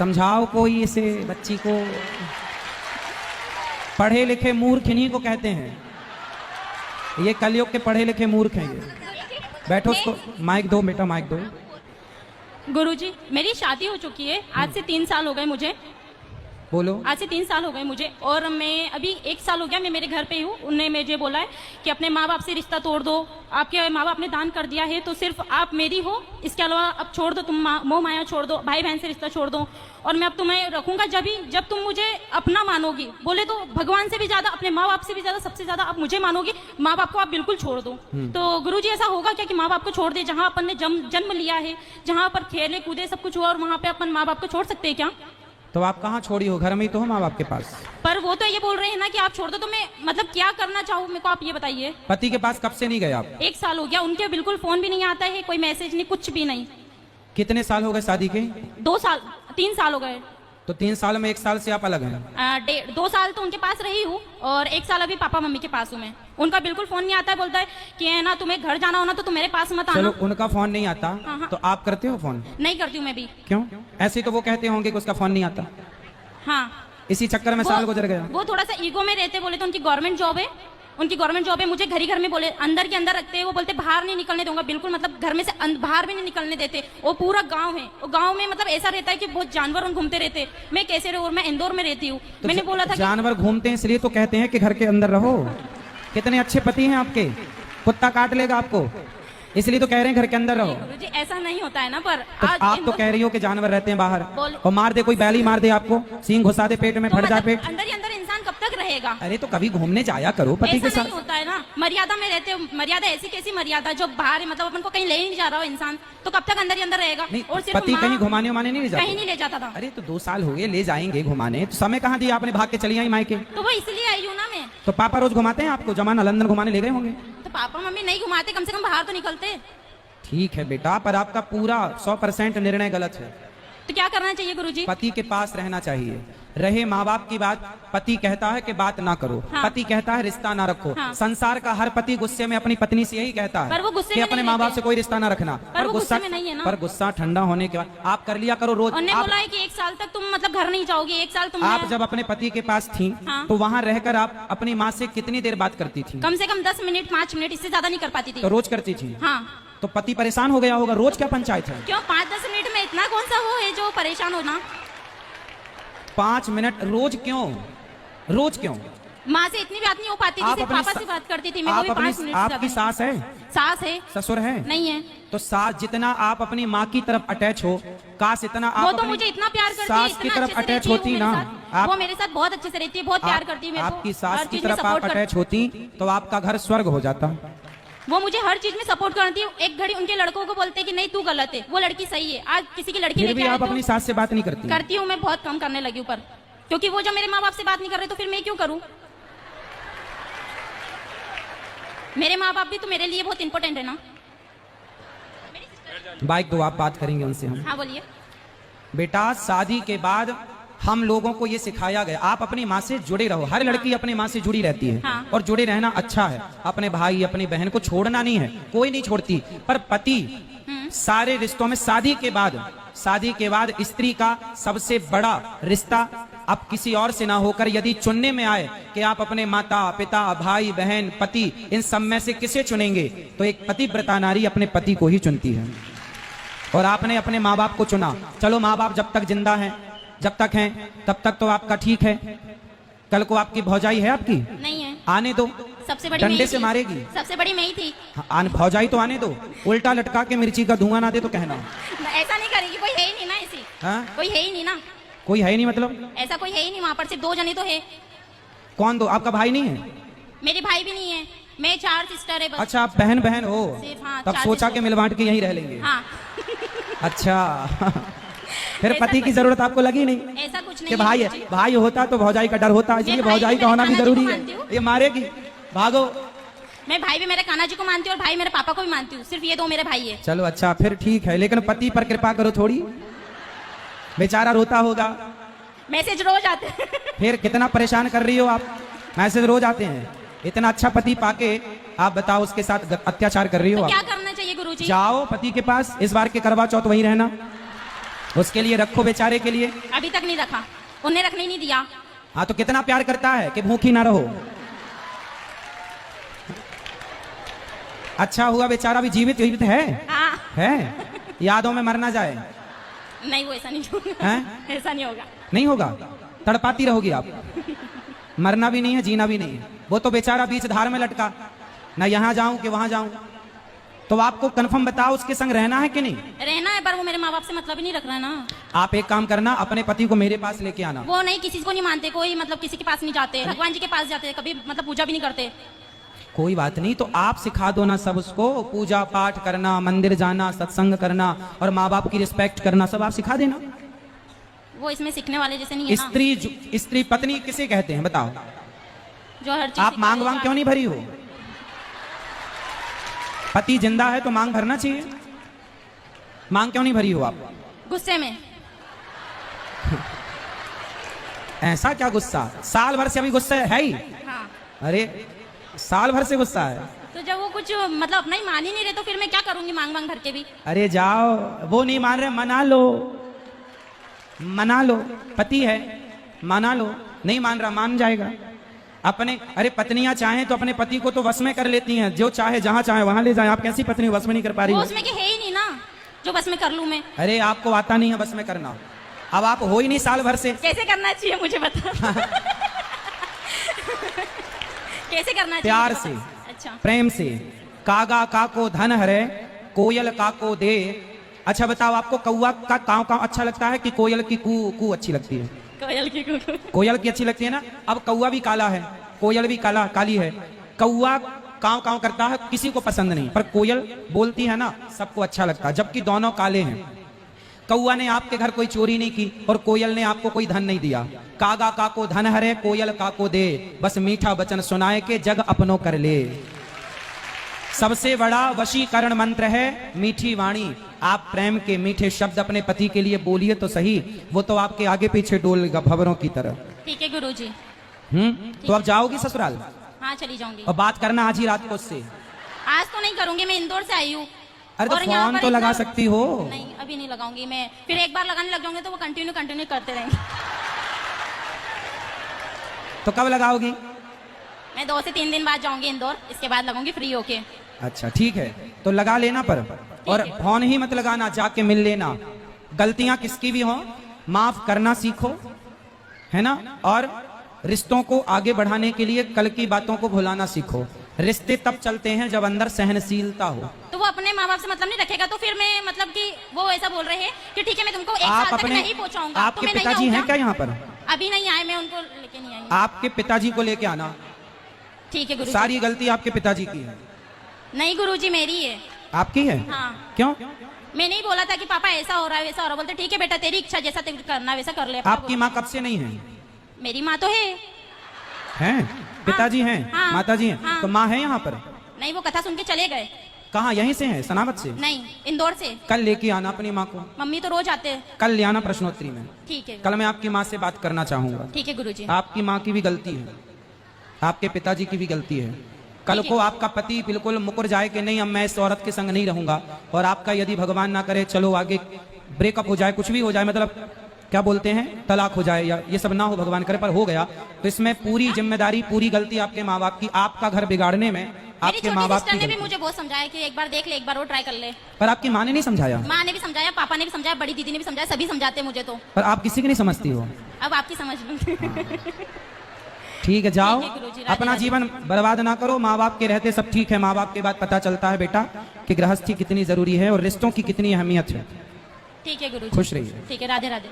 समझाओ कोई इसे बच्ची को। पढ़े लिखे मूर्ख इन्हीं को कहते हैं, ये कलयुग के पढ़े लिखे मूर्ख हैं ये। बैठो, उसको माइक दो बेटा, माइक दो। गुरुजी, मेरी शादी हो चुकी है, आज से 3 साल हो गए मुझे। बोलो। आज से 3 साल हो गए मुझे, और मैं अभी 1 साल हो गया मैं मेरे घर पे ही हूँ। उन्होंने मुझे बोला है कि अपने माँ बाप से रिश्ता तोड़ दो, आपके माँ बाप ने दान कर दिया है तो सिर्फ आप मेरी हो, इसके अलावा अब छोड़ दो, तुम मोह माया छोड़ दो, भाई बहन से रिश्ता छोड़ दो, और मैं अब तुम्हें रखूंगा जब तुम मुझे अपना मानोगी। बोले तो भगवान से भी ज्यादा, अपने माँ बाप से भी ज्यादा, सबसे ज्यादा आप मुझे मानोगी, माँ बाप को आप बिल्कुल छोड़ दो। तो गुरुजी ऐसा होगा क्या कि माँ बाप को छोड़ दे? जहाँ अपन ने जन्म लिया है, जहाँ पर खेले कूदे सब कुछ हुआ, और वहाँ पे अपन माँ बाप को छोड़ सकते हैं क्या? तो आप कहाँ छोड़ी हो? घर में ही तो हो माँ बाप के पास। पर वो तो ये बोल रहे हैं ना कि आप छोड़ दो, तो मैं मतलब क्या करना चाहूँ मेरे को आप ये बताइए। पति के पास कब से नहीं गए आप? 1 साल हो गया, उनके बिल्कुल फोन भी नहीं आता है, कोई मैसेज नहीं, कुछ भी नहीं। कितने साल हो गए शादी के? 2 साल 3 साल हो गए। तो 3 साल में 1 साल से आप अलग हैं? 2 साल तो उनके पास रही हूँ, और 1 साल अभी पापा मम्मी के पास हूँ मैं। उनका बिल्कुल फोन नहीं आता है, बोलता है कि है ना तुम्हें घर जाना हो ना तो तुम मेरे पास मत आना। चलो, उनका फोन नहीं आता। हाँ। तो आप करते हो फोन? नहीं करती हूँ मैं भी। क्यों? ऐसे तो वो कहते होंगे कि उसका फोन नहीं आता। हाँ, इसी चक्कर में साल गुजर गया। वो थोड़ा सा ईगो में रहते, बोले तो उनकी गवर्नमेंट जॉब है, उनकी गवर्नमेंट जॉब है। मुझे घर ही घर में बोले, अंदर के अंदर रखते हैं, वो बोलते बाहर नहीं निकलने दूंगा बिल्कुल, मतलब घर में से बाहर भी नहीं निकलने देते। वो पूरा गांव है, वो गांव में मतलब ऐसा रहता है कि बहुत जानवर घूमते रहते। मैं कैसे रहूं? मैं इंदौर में रहती हूँ। तो मैंने बोला था जानवर घूमते हैं इसलिए तो कहते हैं कि घर के अंदर रहो। कितने अच्छे पति हैं आपके, कुत्ता काट लेगा आपको, इसलिए तो कह रहे हैं घर के अंदर रहो। गुरुजी ऐसा नहीं होता है ना, पर तो आप तो कह रही हो कि जानवर रहते हैं बाहर, और मार दे, कोई बैली मार दे आपको, सींग घुसा दे पेट में, फट जाए पेट। अंदर ही अंदर इंसान कब तक रहेगा? अरे तो कभी घूमने जाया करो पति के साथ। नहीं होता है ना, मर्यादा में रहते हो। मर्यादा ऐसी कैसी मर्यादा जो बाहर है, मतलब अपन को कहीं ले ही नहीं जा रहा हो इंसान, तो कब तक अंदर ही अंदर रहेगा? और पति कहीं घुमाने उमाने नहीं ले जाता? कहीं नहीं ले जाता था। अरे तो 2 साल हो गए, ले जाएंगे घुमाने, तो समय कहाँ दिया आपने? भाग के चली आई मायके। तो वो इसलिए आई हूँ ना मैं। तो पापा रोज घुमाते हैं आपको? जमाना लंदन घुमाने ले गए होंगे। तो पापा मम्मी नहीं घुमाते, कम से कम बाहर तो निकलते। ठीक है बेटा, पर आपका पूरा 100% निर्णय गलत है। तो क्या करना चाहिए गुरुजी? पति के पास रहना चाहिए। रहे माँ बाप की बात, पति कहता है कि बात ना करो। हाँ। पति कहता है रिश्ता ना रखो। हाँ। संसार का हर पति गुस्से में अपनी पत्नी से यही कहता है, पर वो गुस्से कि में अपने माँ बाप से कोई रिश्ता ना रखना। पर गुस्सा में नहीं है ना। पर गुस्सा ठंडा होने के बाद आप कर लिया करो रोज। उन्होंने बोला है कि 1 साल तक तुम मतलब घर नहीं जाओगी, 1 साल तुम। आप जब अपने पति के पास थी, हाँ। तो वहाँ रहकर आप अपनी माँ से कितनी देर बात करती थी? कम से कम 10 मिनट 5 मिनट, इससे ज्यादा नहीं कर पाती थी। तो रोज करती थी? हाँ। तो पति परेशान हो गया होगा, रोज क्या पंचायत है? क्यों 5-10 मिनट में इतना कौन सा वो है जो परेशान होना? 5 मिनट रोज क्यों? रोज क्यों? माँ से इतनी बात नहीं हो पाती थी, सिर्फ पापा से बात करती थी मैं, वो भी 5 मिनट। आपकी सास है? सास है। ससुर है? नहीं है। तो सास जितना आप अपनी माँ की तरफ अटैच हो, काश इतना आप वो तो मुझे इतना प्यार करती है, सास की तरफ अटैच होती ना। वो मेरे साथ बहुत अच्छे से रहती है, बहुत प्यार करती है मेरे को। आपकी सास की तरफ आप अटैच होती तो आपका घर स्वर्ग हो जाता। वो मुझे हर चीज में सपोर्ट करती है। एक घड़ी उनके लड़कों को बोलते हैं कि नहीं तू गलत है, वो लड़की सही है। आज किसी की लड़की फिर भी आप अपनी सास से बात नहीं करती? करती हूँ, मैं बहुत कम करने लगी हूँ, पर क्योंकि वो जब मेरे माँ बाप से बात नहीं कर रहे तो फिर मैं क्यों करूँ? मेरे माँ बाप भी तो मेरे लिए बहुत इंपॉर्टेंट है ना। बाइक दो, आप बात करेंगे उनसे हम। हाँ बोलिए। बेटा, शादी के बाद हम लोगों को ये सिखाया गया, आप अपनी माँ से जुड़े रहो। हर लड़की अपनी माँ से जुड़ी रहती है। हाँ। और जुड़े रहना अच्छा है। अपने भाई अपनी बहन को छोड़ना नहीं है, कोई नहीं छोड़ती। पर पति सारे रिश्तों में शादी के बाद स्त्री का सबसे बड़ा रिश्ता अब किसी और से ना होकर यदि चुनने में आए कि आप अपने माता पिता भाई बहन पति इन सब में से किसे चुनेंगे, तो एक पतिव्रता नारी अपने पति को ही चुनती है। और आपने अपने माँ बाप को चुना। चलो, माँ बाप जब तक जिंदा हैं, जब तक हैं तब तक तो आपका ठीक है। कल को आपकी भौजाई है आपकी? नहीं है। आने दो, सबसे बड़ी डंडे से मारेगी। सबसे बड़ी मैं ही थी। भौजाई तो आने दो, उल्टा लटका के मिर्ची का धुआं ना दे तो कहना। ऐसा नहीं करेगी, कोई है ही नहीं ना ऐसी। हाँ? कोई है ही नहीं ना। कोई है नहीं मतलब? ऐसा कोई है ही नहीं, वहाँ पर सिर्फ 2 जने तो है। कौन 2? आपका भाई नहीं है? मेरे भाई भी नहीं है, मैं 4 सिस्टर है बस। अच्छा, आप बहन बहन हो? हाँ, तब सोचा के मिल बांट के यहीं रह लेंगे। हाँ। अच्छा। फिर पति की जरूरत आपको लगी नहीं? ऐसा कुछ नहीं कि भाई है, भाई होता तो भौजाई का डर होता, इसलिए भौजाई का होना भी जरूरी है। ये मारेगी, भागो। मैं भाई भी मेरे कान्हा जी को मानती हूँ और भाई मेरे पापा को भी मानती हूँ, सिर्फ ये 2 मेरे भाई है। चलो अच्छा, फिर ठीक है, लेकिन पति पर कृपा करो थोड़ी, बेचारा रोता होगा। मैसेज रोज आते हैं। फिर कितना परेशान कर रही हो आप? मैसेज रोज आते हैं। इतना अच्छा पति पाके आप बताओ उसके साथ अत्याचार कर रही हो। तो आप क्या करना चाहिए गुरुजी? जाओ पति के पास, इस बार के करवा चौथ वहीं रहना। उसके लिए रखो बेचारे के लिए। अभी तक नहीं रखा, उन्हें रखने ही नहीं दिया। हाँ तो कितना प्यार करता है कि भूखी ना रहो। अच्छा हुआ बेचारा भी जीवित जीवित है। हाँ। है, यादों में मर ना जाए। नहीं, वो ऐसा नहीं होगा। हैं? ऐसा नहीं होगा। नहीं होगा, तड़पाती रहोगी आप। मरना भी नहीं है, जीना भी नहीं है। वो तो बेचारा बीच धार में लटका, ना यहाँ जाऊं कि वहां जाऊं। तो आपको कंफर्म बताओ उसके संग रहना है कि नहीं? रहना है, पर वो मेरे माँ बाप से मतलब ही नहीं रख रहा है ना। आप एक काम करना, अपने पति को मेरे पास लेके आना। वो नहीं, किसी को नहीं मानते, कोई मतलब किसी के पास नहीं जाते, भगवान जी के पास जाते, कभी मतलब पूजा भी नहीं करते। कोई बात नहीं, तो आप सिखा दो ना सब उसको, पूजा पाठ करना, मंदिर जाना, सत्संग करना और माँ बाप की रिस्पेक्ट करना, सब आप सिखा देना। वो इसमें सीखने वाले जैसे नहीं है ना। स्त्री पत्नी किसे कहते हैं बताओ? जो हर चीज आप मांग वांग क्यों नहीं भरी हो? पति जिंदा है तो मांग भरना चाहिए। मांग क्यों नहीं भरी हो आप? गुस्से में। ऐसा क्या गुस्सा? साल भर से अभी गुस्सा है ही? हाँ। अरे साल भर से गुस्सा है? तो जब वो कुछ मतलब अपना ही मान ही नहीं रहे तो फिर मैं क्या करूंगी मांग मांग भर के भी? अरे जाओ, वो नहीं मान रहे, मना लो, मना लो। पति है, मना लो। नहीं मान रहा, मान जाएगा। अपने, अरे पत्नियां चाहें तो अपने पति को तो वश में कर लेती हैं, जो चाहे जहां चाहे वहां ले जाए। आप कैसी पत्नी वश में नहीं कर पा रही वो हो? उसमें के है ही नहीं ना जो बस में कर लूं मैं। अरे आपको आता नहीं है बस में करना। अब आप हो ही नहीं साल भर से। कैसे करना चाहिए मुझे बता। कैसे करना चाहिए? प्यार से, अच्छा, प्रेम से। कागा का को धन हरे, कोयल का को दे। अच्छा बताओ, आपको कौवा का काव काव अच्छा लगता है कि कोयल की कू कू अच्छी लगती है? कोयल की कू। कोयल की अच्छी लगती है ना। अब कौवा भी काला है, कोयल भी काली है। कौवा काव काव करता है, किसी को पसंद नहीं, पर कोयल बोलती है ना, सबको अच्छा लगता है, जबकि दोनों काले हैं। कौवा ने आपके घर कोई चोरी नहीं की और कोयल ने आपको कोई धन नहीं दिया। कागा का को धन हरे, कोयल का को दे, बस मीठा वचन सुनाए के जग अपनों कर ले। सबसे बड़ा वशीकरण मंत्र है मीठी वाणी। आप प्रेम के मीठे शब्द अपने पति के लिए बोलिए तो सही, वो तो आपके आगे पीछे डोलेगा भंवरों की तरह। ठीक है गुरुजी। तो अब जाओगी ससुराल? हाँ, चली जाऊंगी। और बात करना आज ही रात को उससे। आज तो नहीं करूंगी, मैं इंदौर से आई हूँ। अरे तो फोन तो लगा सकती हो। नहीं, अभी नहीं लगाऊंगी मैं, फिर एक बार लगाने लग जाऊंगे तो वो कंटिन्यू करते रहेंगे। तो कब लगाओगी? मैं 2 से 3 दिन बाद जाऊंगी इंदौर, इसके बाद लगाऊंगी फ्री होके। अच्छा ठीक है, तो लगा लेना पर, और फोन ही मत लगाना, जाके मिल लेना। गलतियां किसकी भी हो माफ करना सीखो, है ना। और रिश्तों को आगे बढ़ाने के लिए कल की बातों को भुलाना सीखो। रिश्ते तब चलते हैं जब अंदर सहनशीलता हो। तो वो अपने माँ बाप से मतलब नहीं रखेगा तो फिर मैं मतलब कि वो ऐसा बोल रहे हैं कि ठीक है मैं तुमको 1 साल तक नहीं पहुंचाऊंगा। आपके पिताजी हैं क्या यहाँ पर? अभी नहीं आए, मैं उनको लेके नहीं आई। आपके पिताजी को लेके आना। ठीक है गुरुजी। सारी गलती आपके पिताजी की है। नहीं गुरुजी, मेरी है। आपकी है? हाँ। क्यों? मैं नहीं बोला था कि पापा ऐसा हो रहा है वैसा हो रहा है। बोलते ठीक है बेटा, तेरी इच्छा, जैसा तेरे करना वैसा कर ले। आपकी माँ कब से नहीं है? मेरी माँ तो है। हैं? पिताजी हैं? हाँ, माताजी हैं? हाँ। तो माँ है यहाँ पर? नहीं, वो कथा सुन के चले गए। कहाँ? यहीं से हैं, सनावत से? नहीं, इंदौर से। कल लेके आना अपनी माँ को। मम्मी तो रोज आते हैं। कल ले आना प्रश्नोत्तरी में। ठीक है। कल मैं आपकी माँ से बात करना चाहूंगा। ठीक है गुरुजी। आपकी माँ की भी गलती है, आपके पिताजी की भी गलती है। कल को आपका पति बिल्कुल मुकर जाए कि नहीं अब मैं इस औरत के संग नहीं रहूंगा, और आपका यदि भगवान ना करे चलो आगे ब्रेकअप हो जाए, कुछ भी हो जाए, मतलब क्या बोलते हैं तलाक हो जाए, या ये सब ना हो भगवान करे, पर हो गया तो इसमें पूरी जिम्मेदारी पूरी गलती आपके माँ बाप की। आपका घर बिगाड़ने में आपके माँ बाप की ने भी गलती। मुझे बहुत समझाया कि एक बार देख ले, एक बार वो ट्राई कर ले। पर आपकी माँ ने नहीं समझाया? माँ ने भी समझाया, पापा ने भी समझाया, बड़ी दीदी ने भी समझाया, सभी समझाते हैं मुझे तो। पर आप किसी की नहीं समझती हो। अब आपकी समझ लूंगी। ठीक है, जाओ ठीक है गुरुजी, राधे अपना राधे। जीवन बर्बाद ना करो। माँ बाप के रहते सब ठीक है, माँ बाप के बाद पता चलता है बेटा कि गृहस्थी कितनी जरूरी है और रिश्तों की कितनी अहमियत है। ठीक है गुरुजी। खुश रहिए। ठीक है, राधे राधे।